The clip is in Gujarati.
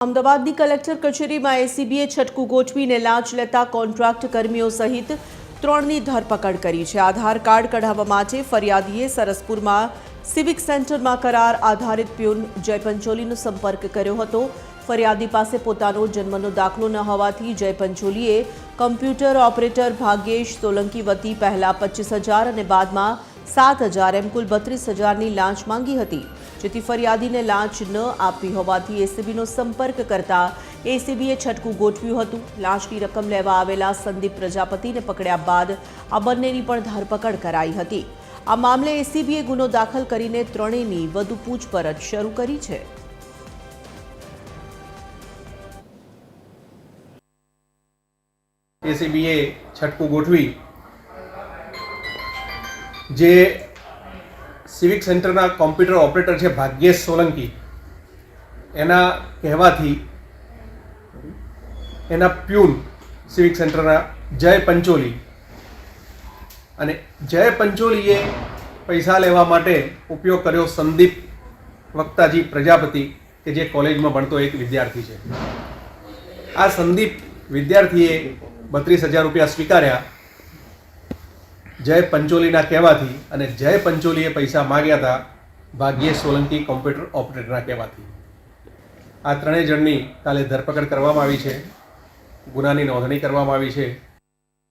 અમદાવાદની કલેક્ટર કચેરીમાં એસીબીએ છટકું ગોઠવીને લાંચ લેતા કોન્ટ્રાક્ટ કર્મીઓ સહિત 3ની ધરપકડ કરી છે। આધાર કાર્ડ કઢાવવા માટે ફરિયાદીએ સરસપુરમાં સિવિક સેન્ટરમાં કરાર આધારિત પ્યુન જય પંચોલીનો સંપર્ક કર્યો હતો। ફરિયાદી પાસે પોતાનો જન્મનો દાખલો ન હોવાથી જય પંચોલીએ કમ્પ્યુટર ઓપરેટર ભાગ્યેશ સોલંકી વતી પહેલા 25,000 અને બાદમાં 7,000 એમ કુલ 32,000ની લાંચ માંગી હતી, જેથી ફરિયાદીને લાંચ ન આપી હોવાથી એસીબીનો સંપર્ક કરતા એસીબીએ છટકું ગોઠવ્યું હતું। લાંચની રકમ લેવા આવેલા સંદીપ પ્રજાપતિને પકડ્યા બાદ આ બંનેની પણ ધરપકડ કરાઈ હતી। આ મામલે એસીબીએ ગુનો દાખલ કરીને ત્રણેયની વધુ પૂછપરછ શરૂ કરી છે। એસીબીએ છટકું ગોઠવી જે સિવિક સેન્ટરના કોમ્પ્યુટર ઓપરેટર છે ભાગ્યેશ સોલંકી, એના કહેવાથી એના પ્યુન સિવિક સેન્ટરના જય પંચોલી અને જય પંચોલીએ પૈસા લેવા માટે ઉપયોગ કર્યો સંદીપ વક્તાજી પ્રજાપતિ કે જે કોલેજમાં ભણતો એક વિદ્યાર્થી છે। આ સંદીપ વિદ્યાર્થીએ 32,000 રૂપિયા સ્વીકાર્યા જય પંચોલીના કહેવાથી, અને જય પંચોલીએ પૈસા માગ્યા હતા ભાગ્યેશ સોલંકી કોમ્પ્યુટર ઓપરેટરના કહેવાથી। આ ત્રણેય જણની કાલે ધરપકડ કરવામાં આવી છે, ગુનાની નોંધણી કરવામાં આવી છે।